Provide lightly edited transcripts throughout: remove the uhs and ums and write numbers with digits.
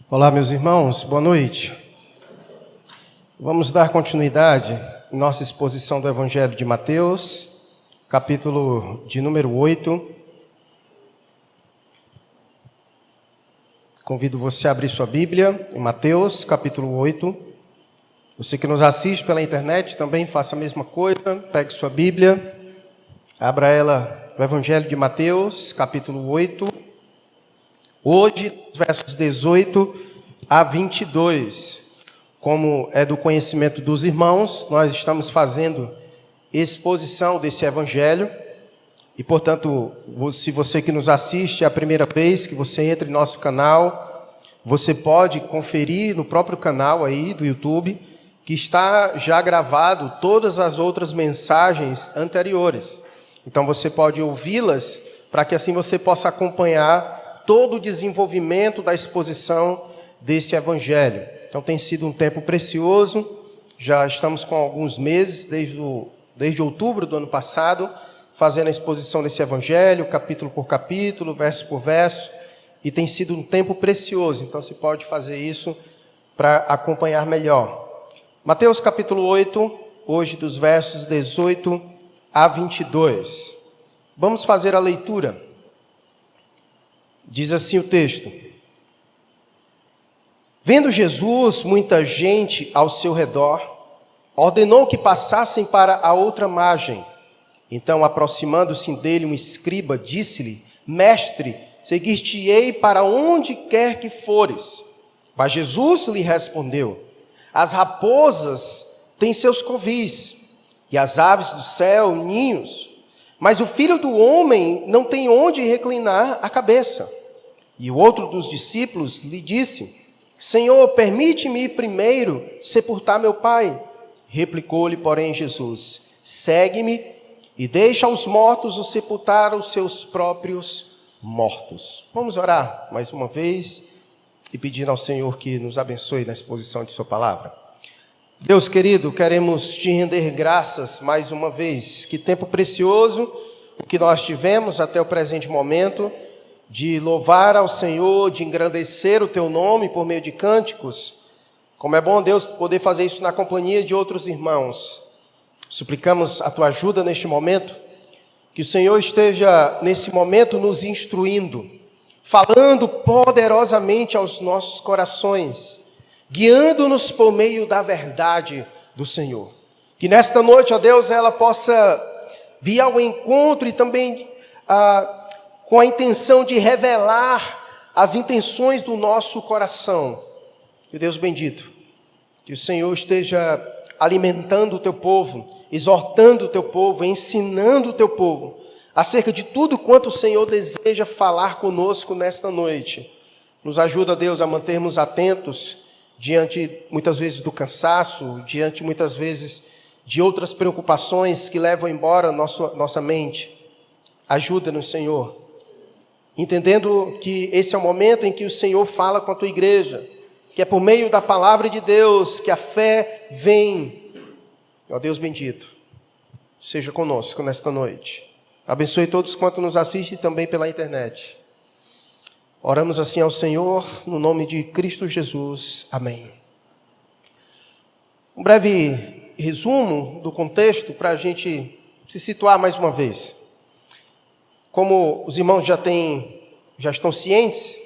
Olá, meus irmãos, boa noite. Vamos dar continuidade à nossa exposição do Evangelho de Mateus, capítulo de número 8. Convido você a abrir sua Bíblia em Mateus, capítulo 8. Você que nos assiste pela internet também faça a mesma coisa, pegue sua Bíblia, abra ela no Evangelho de Mateus, capítulo 8. Hoje, versos 18 a 22. Como é do conhecimento dos irmãos, nós estamos fazendo exposição desse Evangelho. E, portanto, se você que nos assiste é a primeira vez que você entra em nosso canal, você pode conferir no próprio canal aí do YouTube, que está já gravado todas as outras mensagens anteriores. Então, você pode ouvi-las para que assim você possa acompanhar todo o desenvolvimento da exposição desse Evangelho. Então tem sido um tempo precioso, já estamos com alguns meses, desde outubro do ano passado, fazendo a exposição desse Evangelho, capítulo por capítulo, verso por verso, e tem sido um tempo precioso, então você pode fazer isso para acompanhar melhor. Mateus capítulo 8, hoje dos versos 18 a 22. Vamos fazer a leitura. Diz assim o texto: Vendo Jesus muita gente ao seu redor, ordenou que passassem para a outra margem. Então, aproximando-se dele um escriba, disse-lhe: Mestre, seguir-te-ei para onde quer que fores. Mas Jesus lhe respondeu: As raposas têm seus covis, e as aves do céu ninhos, mas o Filho do Homem não tem onde reclinar a cabeça. E o outro dos discípulos lhe disse: Senhor, permite-me ir primeiro sepultar meu pai. Replicou-lhe, porém, Jesus: Segue-me e deixa os mortos os sepultar os seus próprios mortos. Vamos orar mais uma vez e pedir ao Senhor que nos abençoe na exposição de sua palavra. Deus querido, queremos te render graças mais uma vez. Que tempo precioso o que nós tivemos até o presente momento, de louvar ao Senhor, de engrandecer o teu nome por meio de cânticos. Como é bom, Deus, poder fazer isso na companhia de outros irmãos. Suplicamos a tua ajuda neste momento, que o Senhor esteja nesse momento nos instruindo, falando poderosamente aos nossos corações, guiando-nos por meio da verdade do Senhor. Que nesta noite, ó Deus, ela possa vir ao encontro e também com a intenção de revelar as intenções do nosso coração. Que Deus bendito, que o Senhor esteja alimentando o teu povo, exortando o teu povo, ensinando o teu povo acerca de tudo quanto o Senhor deseja falar conosco nesta noite. Nos ajuda, Deus, a mantermos atentos diante muitas vezes do cansaço, diante muitas vezes de outras preocupações que levam embora nossa mente. Ajuda-nos, Senhor, entendendo que esse é o momento em que o Senhor fala com a tua igreja, que é por meio da palavra de Deus que a fé vem. Ó Deus bendito, seja conosco nesta noite. Abençoe todos quanto nos assistem também pela internet. Oramos assim ao Senhor, no nome de Cristo Jesus. Amém. Um breve resumo do contexto para a gente se situar mais uma vez. Como os irmãos já estão cientes,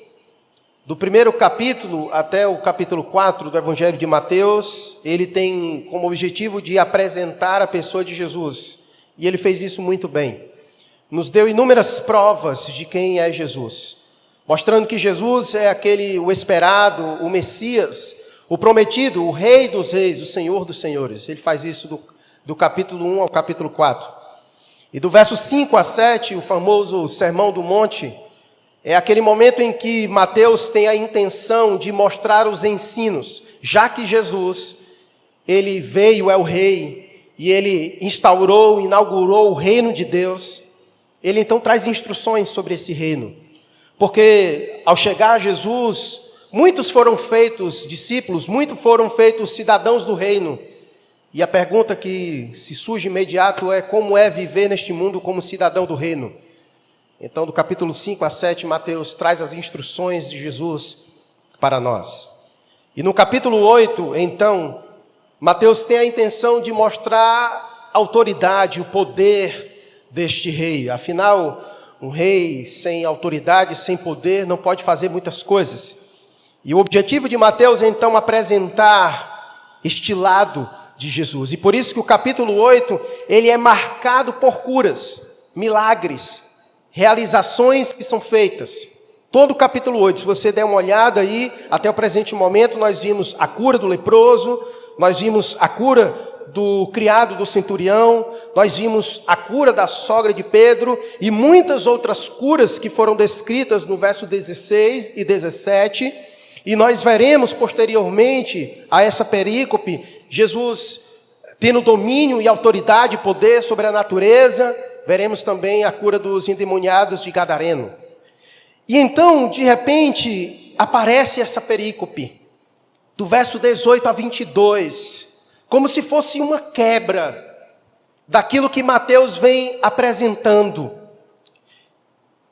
do primeiro capítulo até o capítulo 4 do Evangelho de Mateus, ele tem como objetivo de apresentar a pessoa de Jesus. E ele fez isso muito bem. Nos deu inúmeras provas de quem é Jesus, mostrando que Jesus é o esperado, o Messias, o prometido, o Rei dos Reis, o Senhor dos Senhores. Ele faz isso do capítulo 1 ao capítulo 4. E do verso 5 a 7, o famoso Sermão do Monte, é aquele momento em que Mateus tem a intenção de mostrar os ensinos, já que Jesus, ele veio, é o Rei, e ele inaugurou o reino de Deus. Ele então traz instruções sobre esse reino. Porque ao chegar Jesus, muitos foram feitos discípulos, muitos foram feitos cidadãos do reino. E a pergunta que se surge imediato é: como é viver neste mundo como cidadão do reino? Então, do capítulo 5 a 7, Mateus traz as instruções de Jesus para nós. E no capítulo 8, então, Mateus tem a intenção de mostrar a autoridade, o poder deste rei. Afinal, um rei sem autoridade, sem poder, não pode fazer muitas coisas. E o objetivo de Mateus é então apresentar este lado de Jesus. E por isso que o capítulo 8, ele é marcado por curas, milagres, realizações que são feitas. Todo o capítulo 8, se você der uma olhada aí, até o presente momento, nós vimos a cura do leproso, nós vimos a cura do criado do centurião, nós vimos a cura da sogra de Pedro e muitas outras curas que foram descritas no verso 16 e 17. E nós veremos posteriormente a essa perícope, Jesus tendo domínio e autoridade e poder sobre a natureza. Veremos também a cura dos endemoniados de Gadareno. E então, de repente, aparece essa perícope, do verso 18 a 22, como se fosse uma quebra daquilo que Mateus vem apresentando.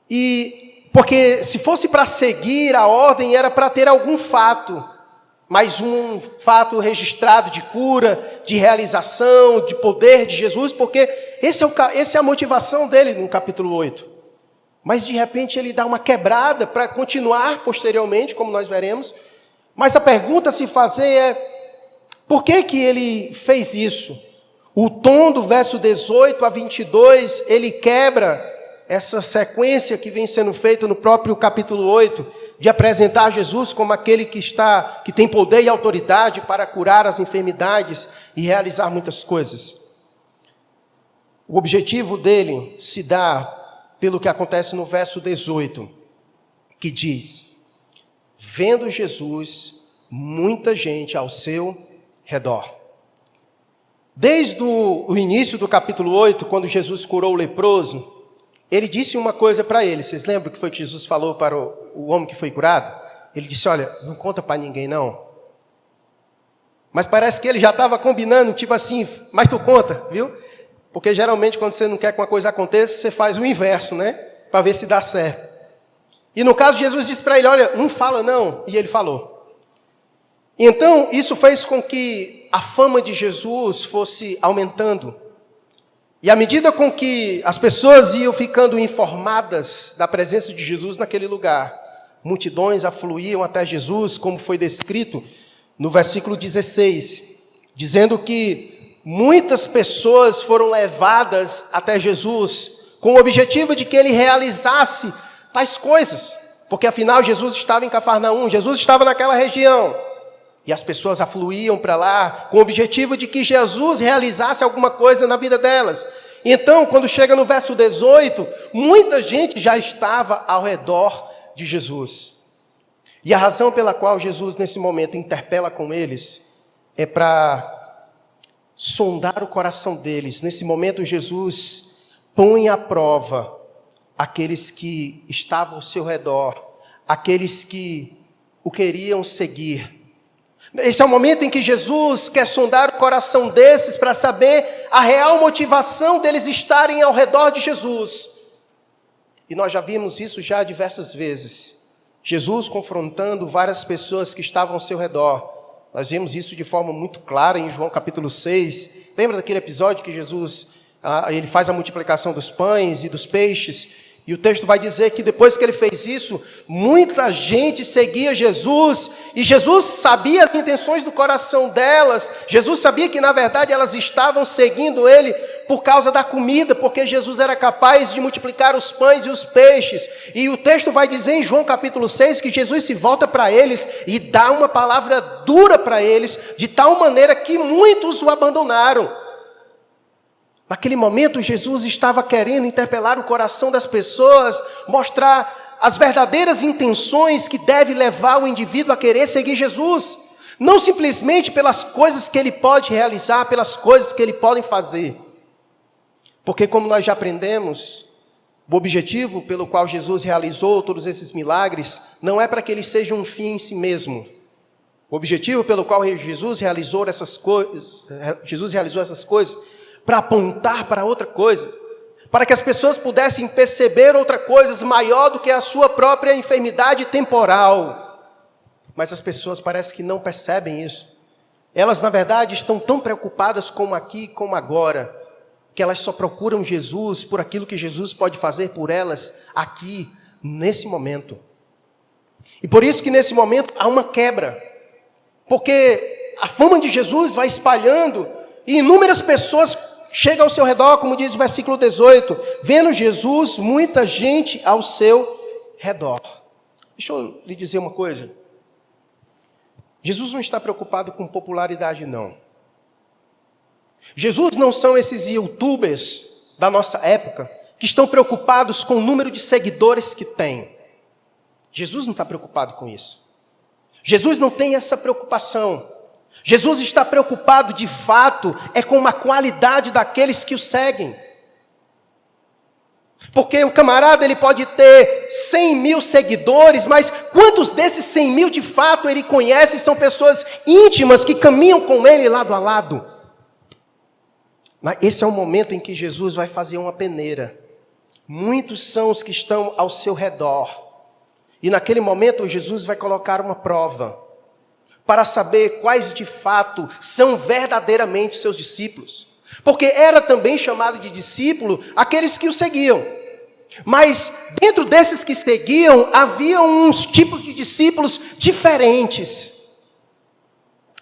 E porque se fosse para seguir a ordem, era para ter algum fato, mais um fato registrado de cura, de realização, de poder de Jesus, porque essa é a motivação dele no capítulo 8. Mas de repente ele dá uma quebrada para continuar posteriormente, como nós veremos. Mas a pergunta a se fazer é, por que que ele fez isso? O tom do verso 18 a 22, ele quebra essa sequência que vem sendo feita no próprio capítulo 8, de apresentar Jesus como aquele que tem poder e autoridade para curar as enfermidades e realizar muitas coisas. O objetivo dele se dá pelo que acontece no verso 18, que diz: vendo Jesus, muita gente ao seu redor. Desde o início do capítulo 8, quando Jesus curou o leproso, ele disse uma coisa para ele. Vocês lembram o que foi que Jesus falou para o homem que foi curado? Ele disse: olha, não conta para ninguém não. Mas parece que ele já estava combinando, tipo assim, mas tu conta, viu? Porque geralmente quando você não quer que uma coisa aconteça, você faz o inverso, né? Para ver se dá certo. E no caso, Jesus disse para ele: olha, não fala não. E ele falou. Então, isso fez com que a fama de Jesus fosse aumentando. E à medida com que as pessoas iam ficando informadas da presença de Jesus naquele lugar, multidões afluíam até Jesus, como foi descrito no versículo 16, dizendo que muitas pessoas foram levadas até Jesus com o objetivo de que ele realizasse tais coisas, porque afinal Jesus estava em Cafarnaum, Jesus estava naquela região, e as pessoas afluíam para lá com o objetivo de que Jesus realizasse alguma coisa na vida delas. Então, quando chega no verso 18, muita gente já estava ao redor de Jesus. E a razão pela qual Jesus nesse momento interpela com eles é para sondar o coração deles. Nesse momento, Jesus põe à prova aqueles que estavam ao seu redor, aqueles que o queriam seguir. Esse é o momento em que Jesus quer sondar o coração desses para saber a real motivação deles estarem ao redor de Jesus. E nós já vimos isso já diversas vezes. Jesus confrontando várias pessoas que estavam ao seu redor. Nós vimos isso de forma muito clara em João capítulo 6. Lembra daquele episódio que Jesus ele faz a multiplicação dos pães e dos peixes? E o texto vai dizer que depois que ele fez isso, muita gente seguia Jesus. E Jesus sabia as intenções do coração delas. Jesus sabia que, na verdade, elas estavam seguindo ele por causa da comida, porque Jesus era capaz de multiplicar os pães e os peixes. E o texto vai dizer em João capítulo 6 que Jesus se volta para eles e dá uma palavra dura para eles, de tal maneira que muitos o abandonaram. Naquele momento, Jesus estava querendo interpelar o coração das pessoas, mostrar as verdadeiras intenções que deve levar o indivíduo a querer seguir Jesus. Não simplesmente pelas coisas que ele pode realizar, pelas coisas que ele pode fazer. Porque, como nós já aprendemos, o objetivo pelo qual Jesus realizou todos esses milagres não é para que eles sejam um fim em si mesmo. O objetivo pelo qual Jesus realizou essas coisas para apontar para outra coisa, para que as pessoas pudessem perceber outra coisa maior do que a sua própria enfermidade temporal, mas as pessoas parecem que não percebem isso. Elas, na verdade, estão tão preocupadas como aqui, como agora, que elas só procuram Jesus por aquilo que Jesus pode fazer por elas aqui, nesse momento. E por isso que nesse momento há uma quebra. Porque a fama de Jesus vai espalhando e inúmeras pessoas chegam ao seu redor, como diz o versículo 18. Vendo Jesus, muita gente ao seu redor. Deixa eu lhe dizer uma coisa. Jesus não está preocupado com popularidade, não. Jesus não são esses youtubers da nossa época que estão preocupados com o número de seguidores que têm. Jesus não está preocupado com isso. Jesus não tem essa preocupação. Jesus está preocupado, de fato, com a qualidade daqueles que o seguem. Porque o camarada ele pode ter 100 mil seguidores, mas quantos desses 100 mil de fato ele conhece são pessoas íntimas que caminham com ele lado a lado? Esse é o momento em que Jesus vai fazer uma peneira. Muitos são os que estão ao seu redor. E naquele momento Jesus vai colocar uma prova para saber quais de fato são verdadeiramente seus discípulos. Porque era também chamado de discípulo aqueles que o seguiam. Mas dentro desses que seguiam, havia uns tipos de discípulos diferentes.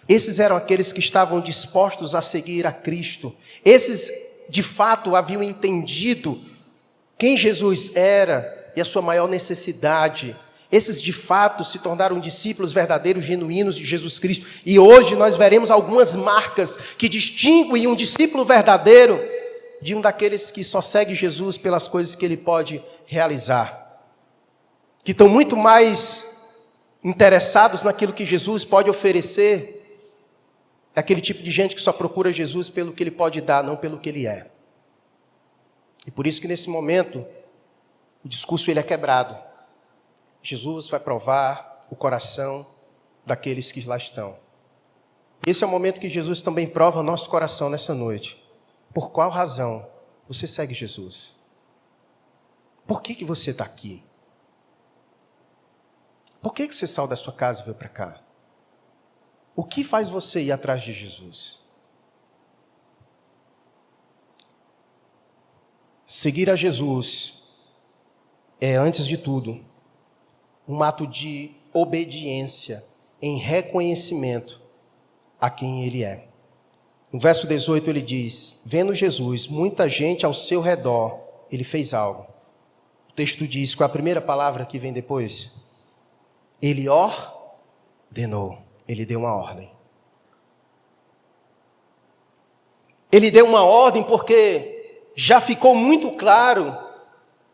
Esses eram aqueles que estavam dispostos a seguir a Cristo. Esses, de fato, haviam entendido quem Jesus era e a sua maior necessidade. Esses, de fato, se tornaram discípulos verdadeiros, genuínos de Jesus Cristo. E hoje nós veremos algumas marcas que distinguem um discípulo verdadeiro de um daqueles que só segue Jesus pelas coisas que ele pode realizar. Que estão muito mais interessados naquilo que Jesus pode oferecer. É aquele tipo de gente que só procura Jesus pelo que ele pode dar, não pelo que ele é. E por isso que nesse momento, o discurso ele é quebrado. Jesus vai provar o coração daqueles que lá estão. Esse é o momento que Jesus também prova o nosso coração nessa noite. Por qual razão você segue Jesus? Por que você está aqui? Por que você saiu da sua casa e veio para cá? O que faz você ir atrás de Jesus? Seguir a Jesus é, antes de tudo, um ato de obediência em reconhecimento a quem Ele é. No verso 18 ele diz, vendo Jesus, muita gente ao seu redor, Ele fez algo. O texto diz, qual é a primeira palavra que vem depois? Ele ordenou, Ele deu uma ordem. Ele deu uma ordem porque já ficou muito claro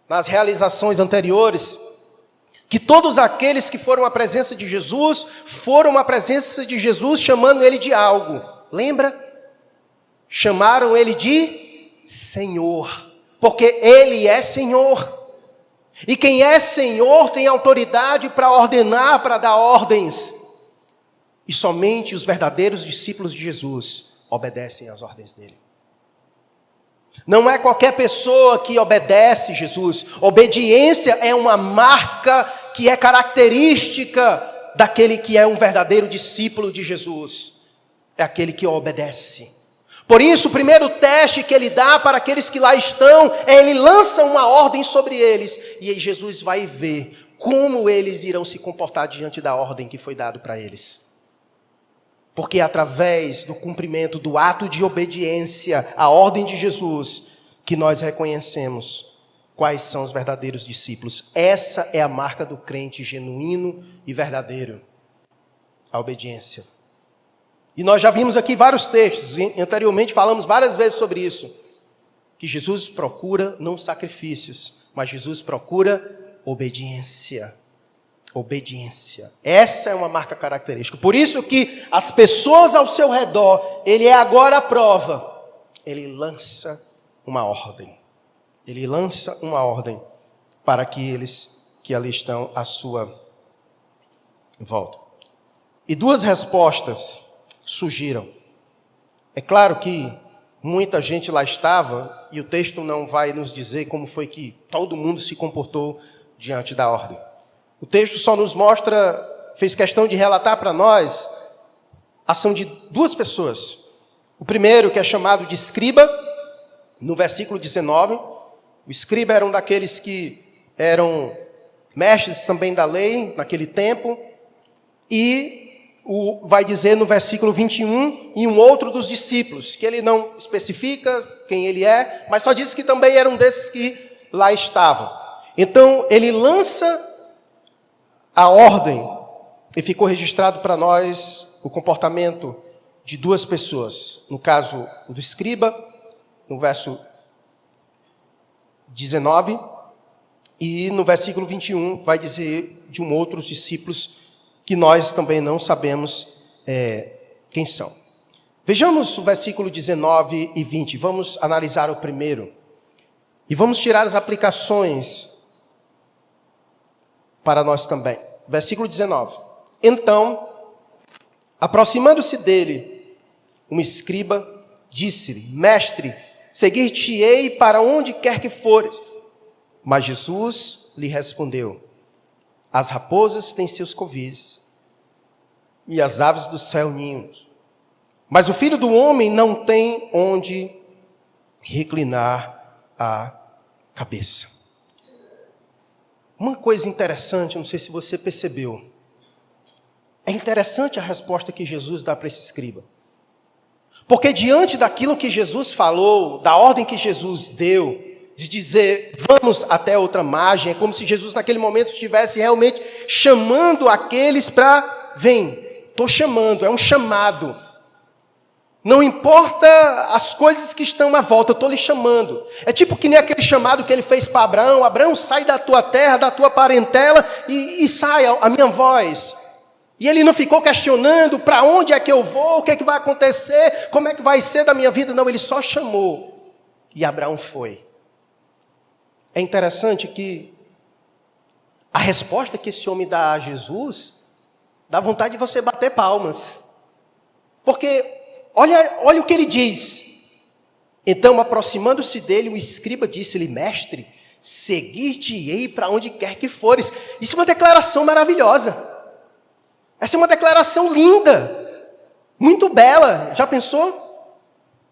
nas realizações anteriores que todos aqueles que foram à presença de Jesus, foram à presença de Jesus chamando Ele de algo. Lembra? Chamaram Ele de Senhor, porque Ele é Senhor. E quem é Senhor tem autoridade para ordenar, para dar ordens. E somente os verdadeiros discípulos de Jesus obedecem às ordens dele. Não é qualquer pessoa que obedece Jesus. Obediência é uma marca que é característica daquele que é um verdadeiro discípulo de Jesus. É aquele que obedece. Por isso, o primeiro teste que ele dá para aqueles que lá estão, ele lança uma ordem sobre eles. E aí Jesus vai ver como eles irão se comportar diante da ordem que foi dada para eles. Porque é através do cumprimento do ato de obediência à ordem de Jesus que nós reconhecemos quais são os verdadeiros discípulos. Essa é a marca do crente genuíno e verdadeiro. A obediência. E nós já vimos aqui vários textos, anteriormente falamos várias vezes sobre isso, que Jesus procura não sacrifícios, mas Jesus procura obediência. Obediência. Essa é uma marca característica. Por isso que as pessoas ao seu redor, ele é agora a prova. Ele lança uma ordem. Ele lança uma ordem para aqueles que ali estão à sua volta. E duas respostas surgiram. É claro que muita gente lá estava, e o texto não vai nos dizer como foi que todo mundo se comportou diante da ordem. O texto só nos mostra fez questão de relatar para nós a ação de duas pessoas. O primeiro, que é chamado de escriba, no versículo 19. O escriba era um daqueles que eram mestres também da lei naquele tempo. E vai dizer no versículo 21, e um outro dos discípulos, que ele não especifica quem ele é, mas só diz que também era um desses que lá estavam. Então, ele lança a ordem, e ficou registrado para nós o comportamento de duas pessoas. No caso, o do escriba, no verso 19, e no versículo 21 vai dizer de um outro dos discípulos que nós também não sabemos quem são. Vejamos o versículo 19 e 20. Vamos analisar o primeiro. E vamos tirar as aplicações para nós também. Versículo 19. Então, aproximando-se dele, um escriba disse-lhe: Mestre, seguir-te-ei para onde quer que fores. Mas Jesus lhe respondeu: As raposas têm seus covis, e as aves do céu ninhos. Mas o Filho do Homem não tem onde reclinar a cabeça. Uma coisa interessante, não sei se você percebeu. É interessante a resposta que Jesus dá para esse escriba. Porque diante daquilo que Jesus falou, da ordem que Jesus deu, de dizer, vamos até outra margem, é como se Jesus naquele momento estivesse realmente chamando aqueles para, vem, estou chamando, é um chamado. Não importa as coisas que estão à volta, eu estou lhe chamando. É tipo que nem aquele chamado que ele fez para Abraão: Abraão, sai da tua terra, da tua parentela e sai a minha voz. E ele não ficou questionando para onde é que eu vou, o que é que vai acontecer, como é que vai ser da minha vida. Não, ele só chamou. E Abraão foi. É interessante que a resposta que esse homem dá a Jesus dá vontade de você bater palmas. Porque olha o que ele diz. Então, aproximando-se dele, o escriba disse-lhe: Mestre, seguir-te-ei para onde quer que fores. Isso é uma declaração maravilhosa. Essa é uma declaração linda, muito bela. Já pensou?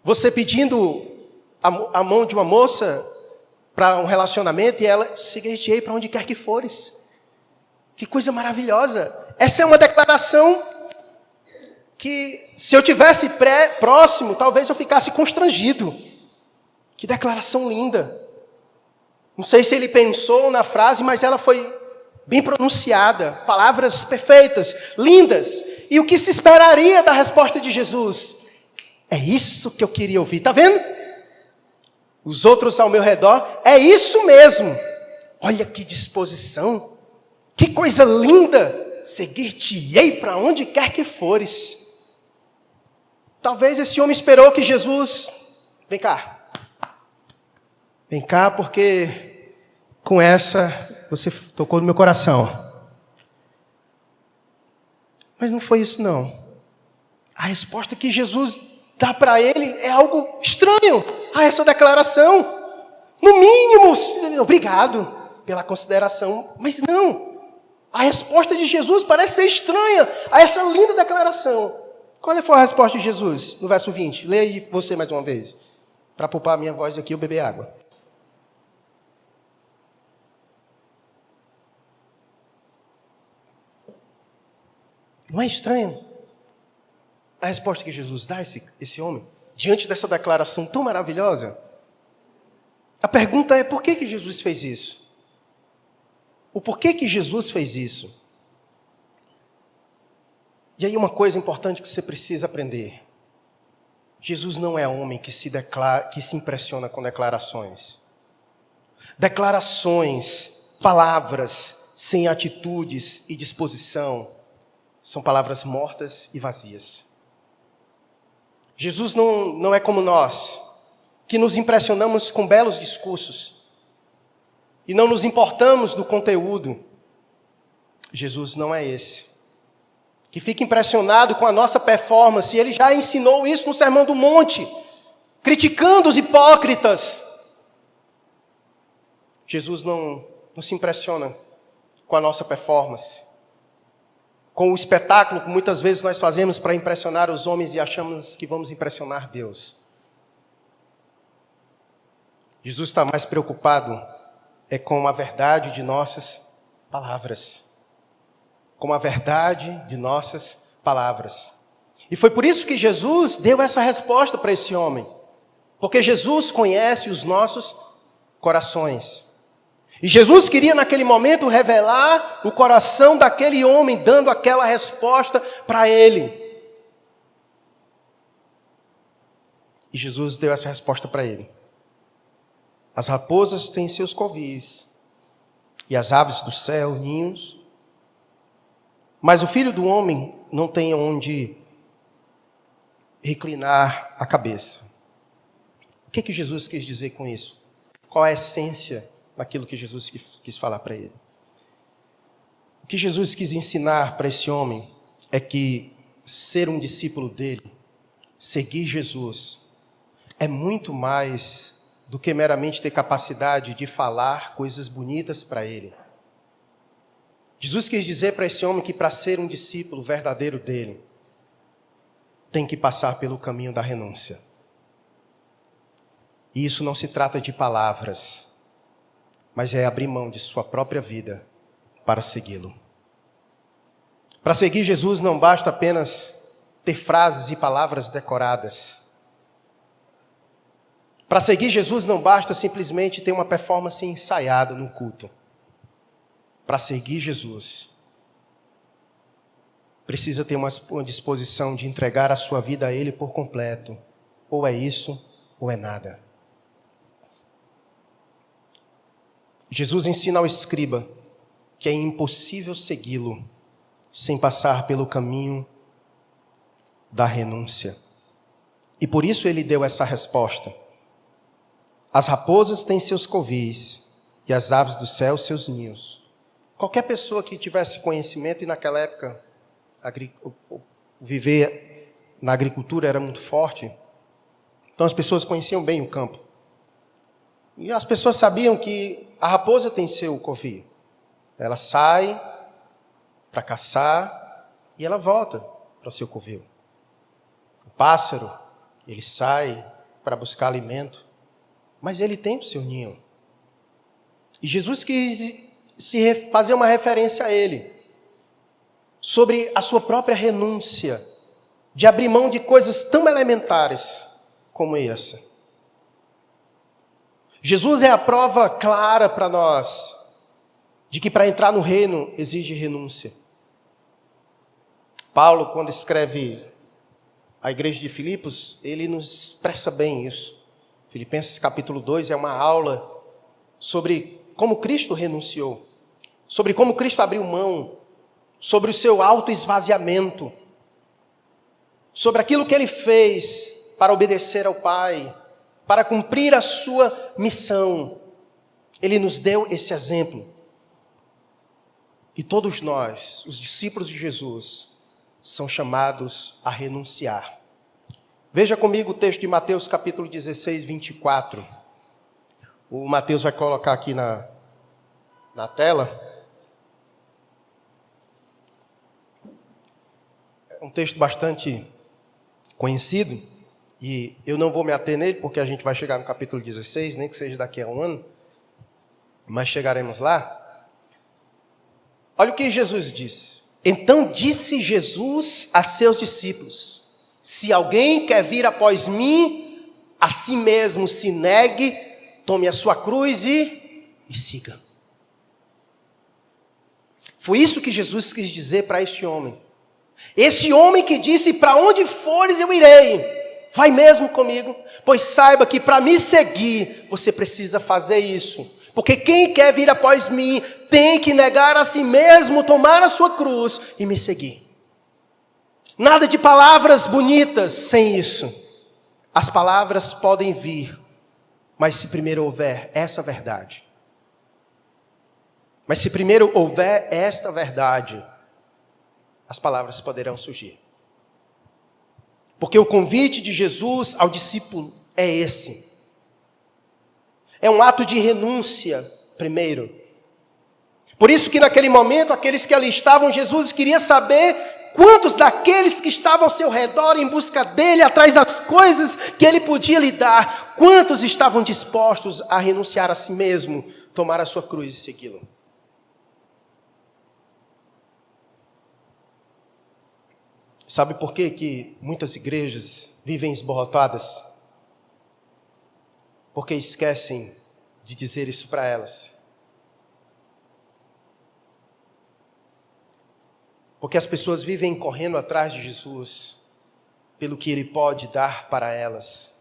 Você pedindo a mão de uma moça para um relacionamento e ela: seguir-te-ei para onde quer que fores. Que coisa maravilhosa. Essa é uma declaração que, se eu tivesse próximo, talvez eu ficasse constrangido. Que declaração linda. Não sei se ele pensou na frase, mas ela foi bem pronunciada, palavras perfeitas, lindas. E o que se esperaria da resposta de Jesus? É isso que eu queria ouvir. Está vendo? Os outros ao meu redor, é isso mesmo. Olha que disposição, que coisa linda. Seguir-te-ei para onde quer que fores. Talvez esse homem esperou que Jesus, vem cá, porque com essa você tocou no meu coração. Mas não foi isso não. A resposta que Jesus dá para ele é algo estranho a essa declaração. No mínimo, obrigado pela consideração, mas não. A resposta de Jesus parece ser estranha a essa linda declaração. Qual foi a resposta de Jesus no verso 20? Leia aí você mais uma vez, para poupar a minha voz aqui e eu beber água. Não é estranho a resposta que Jesus dá a esse homem, diante dessa declaração tão maravilhosa? A pergunta é: por que Jesus fez isso? O porquê que Jesus fez isso? E aí uma coisa importante que você precisa aprender. Jesus não é homem que se impressiona com declarações. Declarações, palavras sem atitudes e disposição são palavras mortas e vazias. Jesus não é como nós, que nos impressionamos com belos discursos e não nos importamos do conteúdo. Jesus não é esse, que fica impressionado com a nossa performance. Ele já ensinou isso no Sermão do Monte, criticando os hipócritas. Jesus não se impressiona com a nossa performance. com o espetáculo que muitas vezes nós fazemos para impressionar os homens e achamos que vamos impressionar Deus. Jesus está mais preocupado com a verdade de nossas palavras. Com a verdade de nossas palavras. E foi por isso que Jesus deu essa resposta para esse homem. Porque Jesus conhece os nossos corações. E Jesus queria naquele momento revelar o coração daquele homem, dando aquela resposta para ele. E Jesus deu essa resposta para ele. As raposas têm seus covis, e as aves do céu ninhos, mas o Filho do Homem não tem onde reclinar a cabeça. O que Jesus quis dizer com isso? Qual é a essência daquilo que Jesus quis falar para ele? O que Jesus quis ensinar para esse homem é que ser um discípulo dele, seguir Jesus, é muito mais do que meramente ter capacidade de falar coisas bonitas para ele. Jesus quis dizer para esse homem que para ser um discípulo verdadeiro dele, tem que passar pelo caminho da renúncia. E isso não se trata de palavras, mas é abrir mão de sua própria vida para segui-lo. Para seguir Jesus não basta apenas ter frases e palavras decoradas. Para seguir Jesus não basta simplesmente ter uma performance ensaiada no culto. Para seguir Jesus, precisa ter uma disposição de entregar a sua vida a Ele por completo. Ou é isso, ou é nada. Jesus ensina ao escriba que é impossível segui-lo sem passar pelo caminho da renúncia. E por isso ele deu essa resposta. As raposas têm seus covis e as aves do céu seus ninhos. Qualquer pessoa que tivesse conhecimento, e naquela época viver na agricultura era muito forte, então as pessoas conheciam bem o campo. E as pessoas sabiam que a raposa tem seu covil. Ela sai para caçar e ela volta para o seu covil. O pássaro, ele sai para buscar alimento, mas ele tem o seu ninho. E Jesus quis fazer uma referência a ele, sobre a sua própria renúncia, de abrir mão de coisas tão elementares como essa. Jesus é a prova clara para nós, de que para entrar no reino exige renúncia. Paulo, quando escreve a igreja de Filipos, ele nos expressa bem isso. Filipenses capítulo 2 é uma aula sobre como Cristo renunciou, sobre como Cristo abriu mão, sobre o seu autoesvaziamento, sobre aquilo que ele fez para obedecer ao Pai, para cumprir a sua missão. Ele nos deu esse exemplo. E todos nós, os discípulos de Jesus, são chamados a renunciar. Veja comigo o texto de Mateus capítulo 16, 24. O Mateus vai colocar aqui na tela. É um texto bastante conhecido, e eu não vou me ater nele, porque a gente vai chegar no capítulo 16, nem que seja daqui a um ano, mas chegaremos lá. Olha o que Jesus diz. Então disse Jesus a seus discípulos: se alguém quer vir após mim, a si mesmo se negue, tome a sua cruz e me siga. Foi isso que Jesus quis dizer para este homem. Esse homem que disse: para onde fores eu irei, vai mesmo comigo, pois saiba que para me seguir, você precisa fazer isso. Porque quem quer vir após mim, tem que negar a si mesmo, tomar a sua cruz e me seguir. Nada de palavras bonitas sem isso. As palavras podem vir, mas se primeiro houver essa verdade. Mas se primeiro houver esta verdade, as palavras poderão surgir. Porque o convite de Jesus ao discípulo é esse. É um ato de renúncia, primeiro. Por isso que naquele momento, aqueles que ali estavam, Jesus queria saber quantos daqueles que estavam ao seu redor em busca dele, atrás das coisas que ele podia lhe dar, quantos estavam dispostos a renunciar a si mesmo, tomar a sua cruz e segui-lo. Sabe por quê que muitas igrejas vivem esborrotadas? Porque esquecem de dizer isso para elas. Porque as pessoas vivem correndo atrás de Jesus, pelo que Ele pode dar para elas.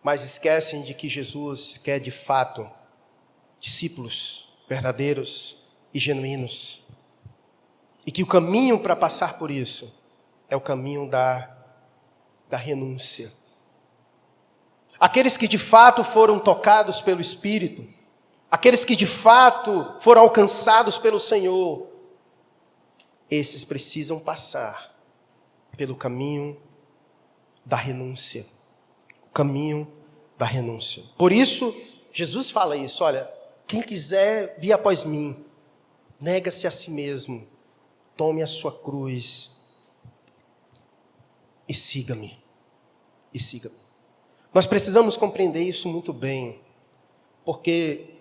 Mas esquecem de que Jesus quer de fato discípulos verdadeiros e genuínos. E que o caminho para passar por isso é o caminho da renúncia. Aqueles que de fato foram tocados pelo Espírito, aqueles que de fato foram alcançados pelo Senhor, esses precisam passar pelo caminho da renúncia. O caminho da renúncia. Por isso, Jesus fala isso, olha, quem quiser vir após mim, nega-se a si mesmo, tome a sua cruz e siga-me. E siga-me. Nós precisamos compreender isso muito bem, porque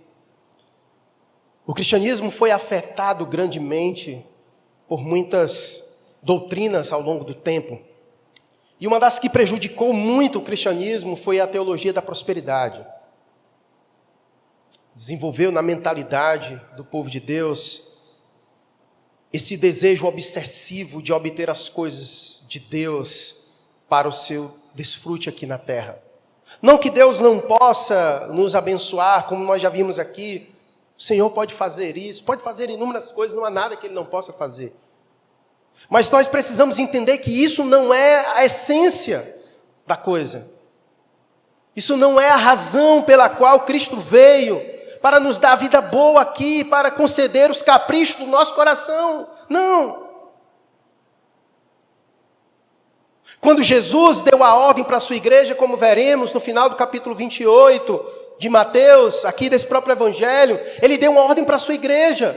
o cristianismo foi afetado grandemente por muitas doutrinas ao longo do tempo. E uma das que prejudicou muito o cristianismo foi a teologia da prosperidade. Desenvolveu na mentalidade do povo de Deus esse desejo obsessivo de obter as coisas de Deus para o seu desfrute aqui na terra. Não que Deus não possa nos abençoar, como nós já vimos aqui. O Senhor pode fazer isso, pode fazer inúmeras coisas, não há nada que Ele não possa fazer. Mas nós precisamos entender que isso não é a essência da coisa. Isso não é a razão pela qual Cristo veio, para nos dar vida boa aqui, para conceder os caprichos do nosso coração. Não. Quando Jesus deu a ordem para a sua igreja, como veremos no final do capítulo 28 de Mateus, aqui desse próprio evangelho, Ele deu uma ordem para a sua igreja.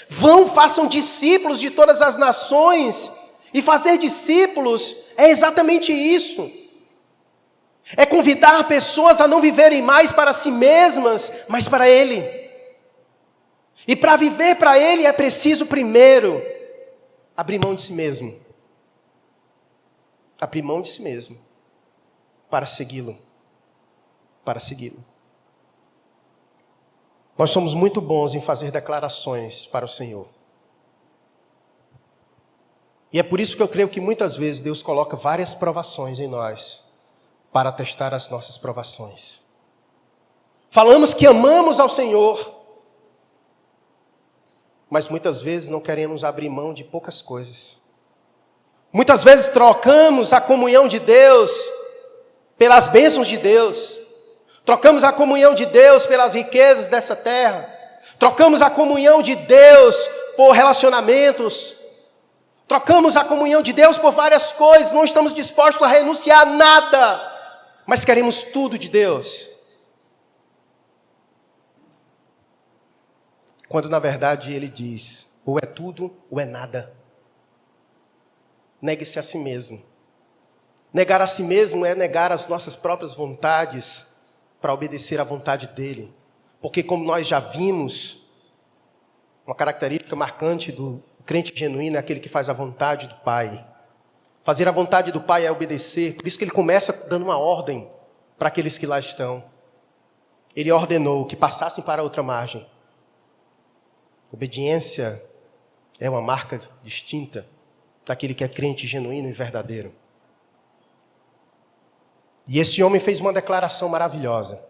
Vão, façam discípulos de todas as nações. E fazer discípulos é exatamente isso. É convidar pessoas a não viverem mais para si mesmas, mas para Ele. E para viver para Ele é preciso primeiro abrir mão de si mesmo. Abrir mão de si mesmo para segui-lo. Para segui-lo. Nós somos muito bons em fazer declarações para o Senhor. E é por isso que eu creio que muitas vezes Deus coloca várias provações em nós para testar as nossas provações. Falamos que amamos ao Senhor, mas muitas vezes não queremos abrir mão de poucas coisas. Muitas vezes trocamos a comunhão de Deus pelas bênçãos de Deus. Trocamos a comunhão de Deus pelas riquezas dessa terra. Trocamos a comunhão de Deus por relacionamentos. Trocamos a comunhão de Deus por várias coisas. Não estamos dispostos a renunciar a nada, mas queremos tudo de Deus. Quando na verdade Ele diz, ou é tudo ou é nada. Negue-se a si mesmo. Negar a si mesmo é negar as nossas próprias vontades para obedecer à vontade dEle. Porque como nós já vimos, uma característica marcante do crente genuíno é aquele que faz a vontade do Pai. Fazer a vontade do Pai é obedecer. Por isso que ele começa dando uma ordem para aqueles que lá estão. Ele ordenou que passassem para outra margem. Obediência é uma marca distinta daquele que é crente genuíno e verdadeiro. E esse homem fez uma declaração maravilhosa.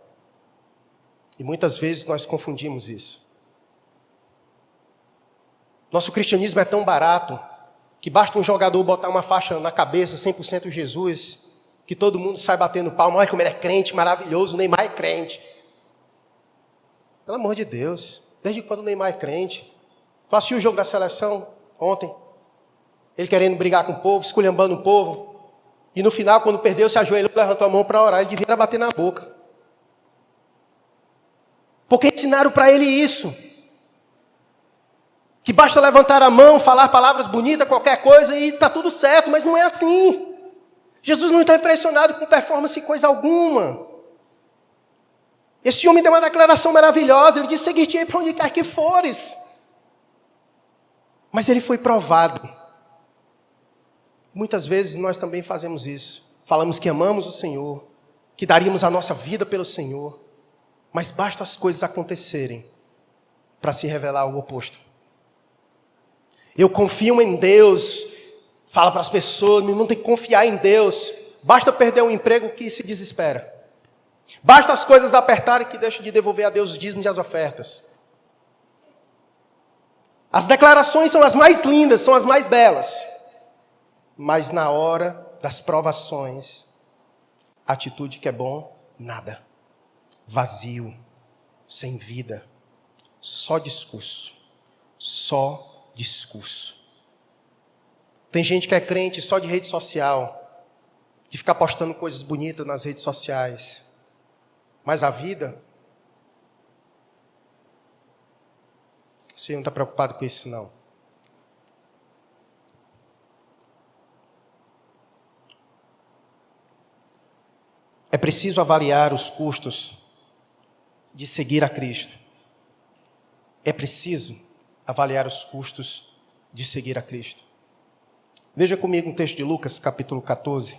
E muitas vezes nós confundimos isso. Nosso cristianismo é tão barato que basta um jogador botar uma faixa na cabeça, 100% Jesus, que todo mundo sai batendo palma. Olha como ele é crente, maravilhoso, o Neymar é crente. Pelo amor de Deus, desde quando o Neymar é crente? Tu assistiu o jogo da seleção ontem? Ele querendo brigar com o povo, esculhambando o povo. E no final, quando perdeu, se ajoelhou, levantou a mão para orar. Ele devia bater na boca. Porque ensinaram para ele isso. Que basta levantar a mão, falar palavras bonitas, qualquer coisa, e está tudo certo, mas não é assim. Jesus não está impressionado com performance coisa alguma. Esse homem deu uma declaração maravilhosa, ele disse, seguir-te para onde quer que fores. Mas ele foi provado. Muitas vezes nós também fazemos isso. Falamos que amamos o Senhor, que daríamos a nossa vida pelo Senhor, mas basta as coisas acontecerem para se revelar o oposto. Eu confio em Deus, fala para as pessoas, meu irmão tem que confiar em Deus. Basta perder um emprego que se desespera. Basta as coisas apertarem que deixa de devolver a Deus os dízimos e as ofertas. As declarações são as mais lindas, são as mais belas. Mas na hora das provações, a atitude que é bom, nada. Vazio, sem vida, só discurso. Só discurso. Tem gente que é crente só de rede social, de ficar postando coisas bonitas nas redes sociais. Mas a vida, você não está preocupado com isso não. É preciso avaliar os custos de seguir a Cristo. É preciso avaliar os custos de seguir a Cristo. Veja comigo um texto de Lucas, capítulo 14.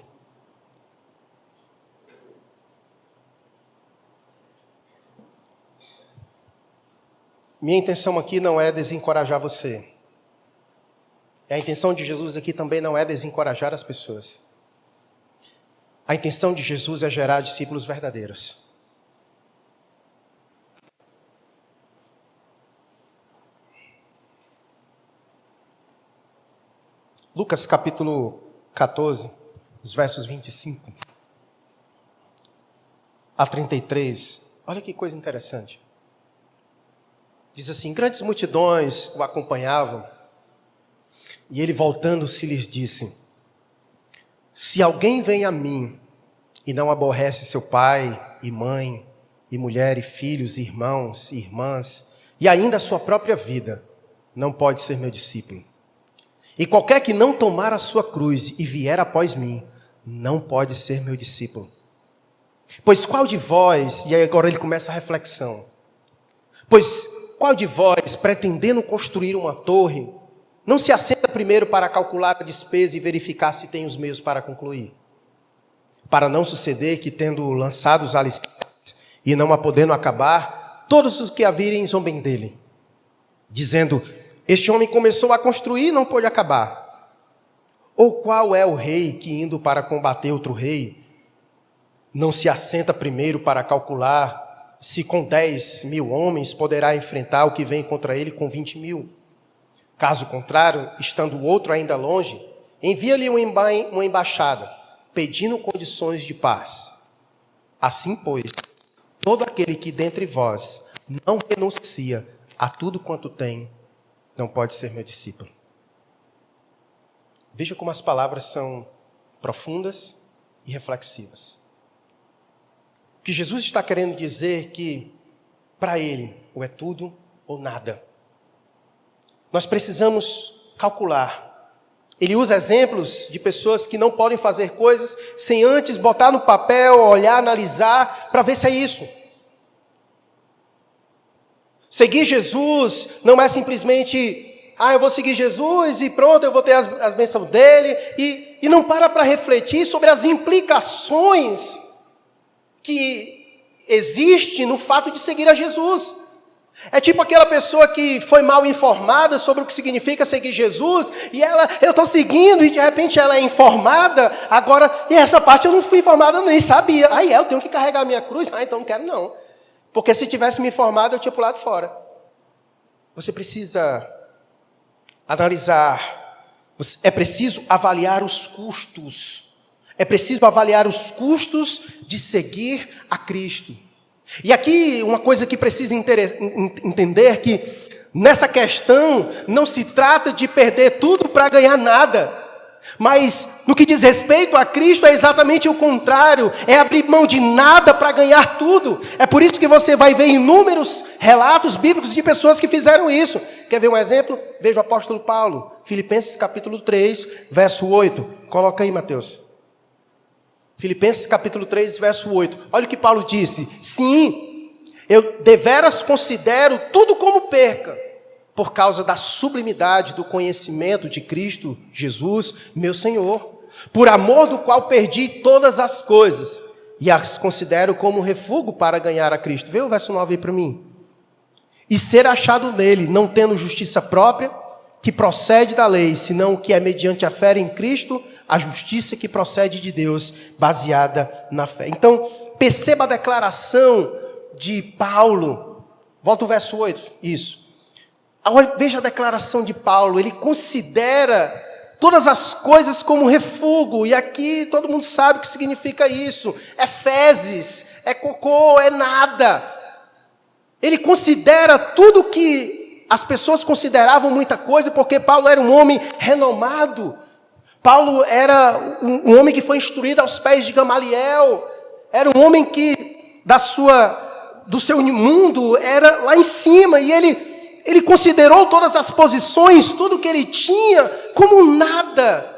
Minha intenção aqui não é desencorajar você. A intenção de Jesus aqui também não é desencorajar as pessoas. A intenção de Jesus é gerar discípulos verdadeiros. Lucas capítulo 14, os versos 25 a 33. Olha que coisa interessante. Diz assim, grandes multidões o acompanhavam, e ele voltando-se lhes disse, se alguém vem a mim e não aborrece seu pai e mãe, e mulher e filhos, e irmãos e irmãs, e ainda a sua própria vida, não pode ser meu discípulo. E qualquer que não tomar a sua cruz e vier após mim, não pode ser meu discípulo. Pois qual de vós, e aí agora ele começa a reflexão, pois qual de vós, pretendendo construir uma torre, não se assenta primeiro para calcular a despesa e verificar se tem os meios para concluir? Para não suceder que, tendo lançado os alicerces e não a podendo acabar, todos os que a virem zombem dele, dizendo, este homem começou a construir e não pôde acabar. Ou qual é o rei que, indo para combater outro rei, não se assenta primeiro para calcular se com 10.000 homens poderá enfrentar o que vem contra ele com 20.000? Caso contrário, estando o outro ainda longe, envia-lhe uma embaixada, pedindo condições de paz. Assim, pois, todo aquele que dentre vós não renuncia a tudo quanto tem, não pode ser meu discípulo. Veja como as palavras são profundas e reflexivas. O que Jesus está querendo dizer que, para ele, ou é tudo ou nada. Nós precisamos calcular. Ele usa exemplos de pessoas que não podem fazer coisas sem antes botar no papel, olhar, analisar, para ver se é isso. Seguir Jesus não é simplesmente, eu vou seguir Jesus e pronto, eu vou ter as bênçãos dele, e não para refletir sobre as implicações que existe no fato de seguir a Jesus. É tipo aquela pessoa que foi mal informada sobre o que significa seguir Jesus, e eu estou seguindo, e de repente ela é informada, agora, e essa parte eu não fui informada, eu nem sabia. Eu tenho que carregar a minha cruz? Então não quero não. Porque se tivesse me informado, eu tinha pulado fora. Você precisa analisar, é preciso avaliar os custos. É preciso avaliar os custos de seguir a Cristo. E aqui uma coisa que precisa entender, que nessa questão não se trata de perder tudo para ganhar nada. Mas no que diz respeito a Cristo é exatamente o contrário, é abrir mão de nada para ganhar tudo. É por isso que você vai ver inúmeros relatos bíblicos de pessoas que fizeram isso. Quer ver um exemplo? Veja o apóstolo Paulo, Filipenses capítulo 3, verso 8. Coloca aí, Mateus. Filipenses capítulo 3, verso 8. Olha o que Paulo disse: sim, eu deveras considero tudo como perca, por causa da sublimidade do conhecimento de Cristo Jesus, meu Senhor, por amor do qual perdi todas as coisas, e as considero como refúgio para ganhar a Cristo. Vê o verso 9 aí para mim. E ser achado nele, não tendo justiça própria, que procede da lei, senão o que é mediante a fé em Cristo, a justiça que procede de Deus, baseada na fé. Então, perceba a declaração de Paulo. Volta o verso 8, isso. Veja a declaração de Paulo, ele considera todas as coisas como refúgio, e aqui todo mundo sabe o que significa isso, é fezes, é cocô, é nada. Ele considera tudo que as pessoas consideravam muita coisa, porque Paulo era um homem renomado, Paulo era um homem que foi instruído aos pés de Gamaliel, era um homem que do seu mundo era lá em cima, e ele considerou todas as posições, tudo que ele tinha, como nada,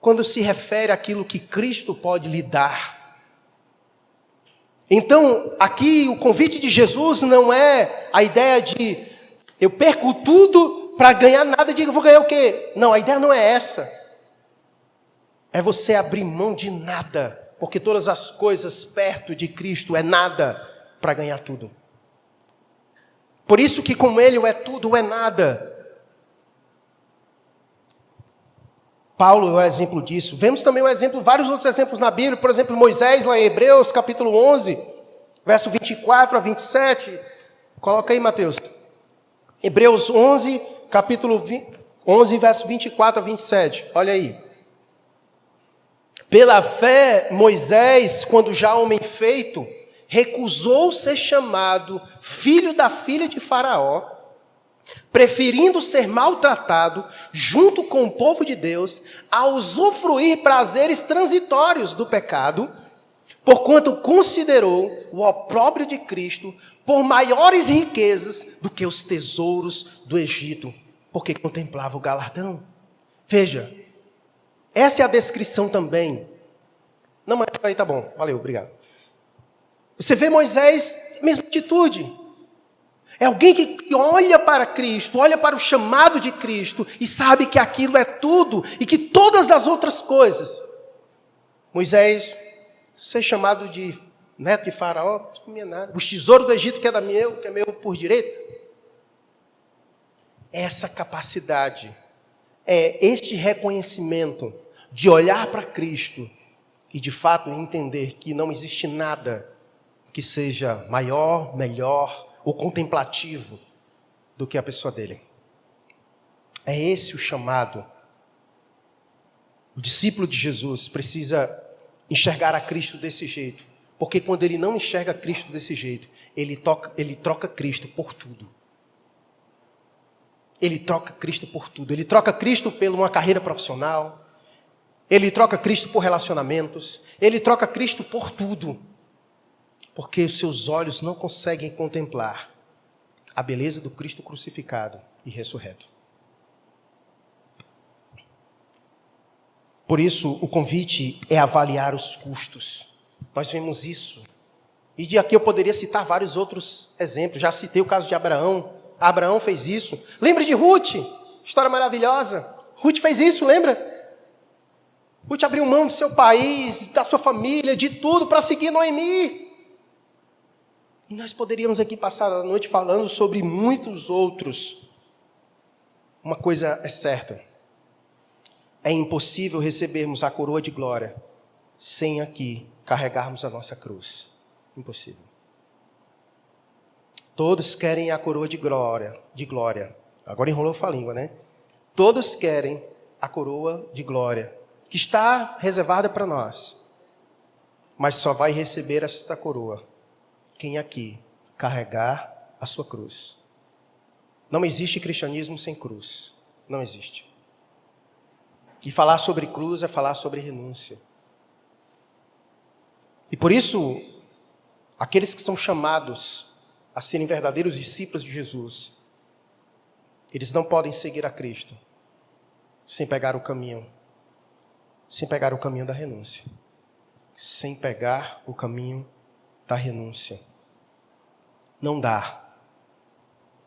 quando se refere àquilo que Cristo pode lhe dar. Então, aqui o convite de Jesus não é a ideia de eu perco tudo para ganhar nada e digo, vou ganhar o quê? Não, a ideia não é essa. É você abrir mão de nada, porque todas as coisas perto de Cristo é nada para ganhar tudo. Por isso que com ele o é tudo, o é nada. Paulo é o exemplo disso. Vemos também vários outros exemplos na Bíblia. Por exemplo, Moisés, lá em Hebreus, capítulo 11, verso 24 a 27. Coloca aí, Mateus. Hebreus 11, capítulo 11, verso 24 a 27. Olha aí. Pela fé, Moisés, quando já homem feito, recusou ser chamado filho da filha de Faraó, preferindo ser maltratado junto com o povo de Deus, a usufruir prazeres transitórios do pecado, porquanto considerou o opróbrio de Cristo por maiores riquezas do que os tesouros do Egito, porque contemplava o galardão. Veja, essa é a descrição também. Não, mas aí tá bom, valeu, obrigado. Você vê Moisés, mesma atitude. É alguém que olha para Cristo, olha para o chamado de Cristo e sabe que aquilo é tudo e que todas as outras coisas. Moisés, ser chamado de neto de Faraó, não é nada. Os tesouros do Egito que é meu por direito. Essa capacidade, este reconhecimento de olhar para Cristo e de fato entender que não existe nada que seja maior, melhor ou contemplativo do que a pessoa dele. É esse o chamado. O discípulo de Jesus precisa enxergar a Cristo desse jeito, porque quando ele não enxerga Cristo desse jeito, ele troca Cristo por tudo. Ele troca Cristo por tudo. Ele troca Cristo por uma carreira profissional, ele troca Cristo por relacionamentos, ele troca Cristo por tudo. Porque os seus olhos não conseguem contemplar a beleza do Cristo crucificado e ressurreto. Por isso, o convite é avaliar os custos. Nós vemos isso. E de aqui eu poderia citar vários outros exemplos. Já citei o caso de Abraão. Abraão fez isso. Lembra de Ruth? História maravilhosa. Ruth fez isso, lembra? Ruth abriu mão do seu país, da sua família, de tudo para seguir Noemi. E nós poderíamos aqui passar a noite falando sobre muitos outros. Uma coisa é certa. É impossível recebermos a coroa de glória sem aqui carregarmos a nossa cruz. Impossível. Todos querem a coroa de glória. Agora enrolou a língua, né? Todos querem a coroa de glória, que está reservada para nós. Mas só vai receber esta coroa quem aqui carregar a sua cruz. Não existe cristianismo sem cruz. Não existe. E falar sobre cruz é falar sobre renúncia. E por isso, aqueles que são chamados a serem verdadeiros discípulos de Jesus, eles não podem seguir a Cristo sem pegar o caminho da renúncia. Sem pegar o caminho da renúncia. Não dá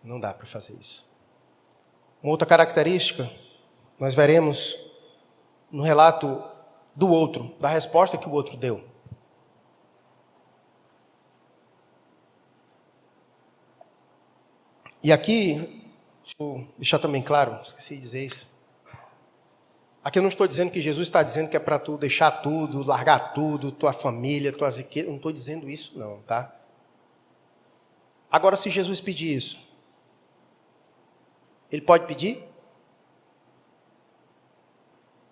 para fazer isso. Uma outra característica, nós veremos no relato do outro, da resposta que o outro deu. E aqui, deixa eu deixar também claro, esqueci de dizer isso. Aqui eu não estou dizendo que Jesus está dizendo que é para tu deixar tudo, largar tudo, tua família, tuas riquezas. Eu não estou dizendo isso não, tá? Agora, se Jesus pedir isso, ele pode pedir?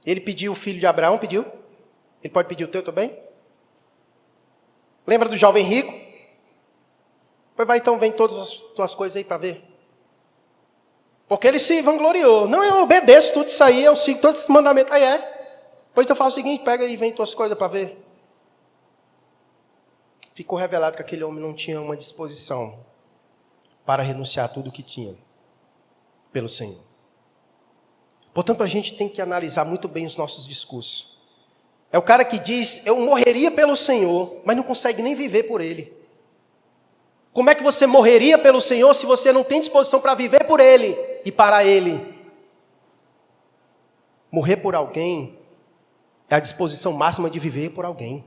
Ele pediu o filho de Abraão, pediu? Ele pode pedir o teu também? Lembra do jovem rico? Pois vai então, vem todas as tuas coisas aí para ver. Porque ele se vangloriou. Não, eu obedeço tudo isso aí, eu sigo todos esses mandamentos. Aí é. Pois então fala o seguinte, pega aí e vem tuas coisas para ver. Ficou revelado que aquele homem não tinha uma disposição para renunciar a tudo o que tinha pelo Senhor. Portanto, a gente tem que analisar muito bem os nossos discursos. É o cara que diz, eu morreria pelo Senhor, mas não consegue nem viver por Ele. Como é que você morreria pelo Senhor se você não tem disposição para viver por Ele e para Ele? Morrer por alguém é a disposição máxima de viver por alguém.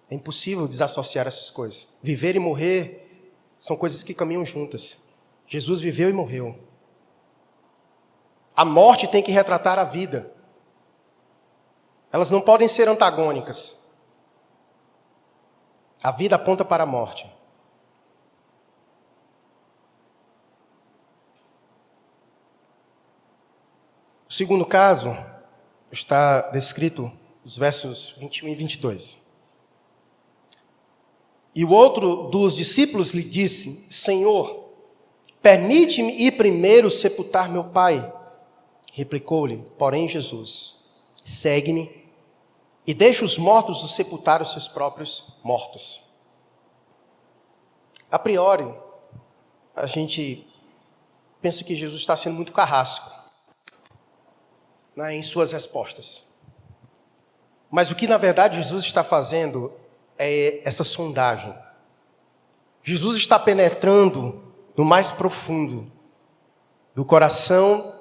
É impossível desassociar essas coisas. Viver e morrer são coisas que caminham juntas. Jesus viveu e morreu. A morte tem que retratar a vida. Elas não podem ser antagônicas. A vida aponta para a morte. O segundo caso está descrito nos versos 21 e 22. E o outro dos discípulos lhe disse, Senhor, permite-me ir primeiro sepultar meu pai. Replicou-lhe, porém, Jesus, segue-me e deixa os mortos sepultar os seus próprios mortos. A priori, a gente pensa que Jesus está sendo muito carrasco, né, em suas respostas. Mas o que, na verdade, Jesus está fazendo é essa sondagem. Jesus está penetrando no mais profundo do coração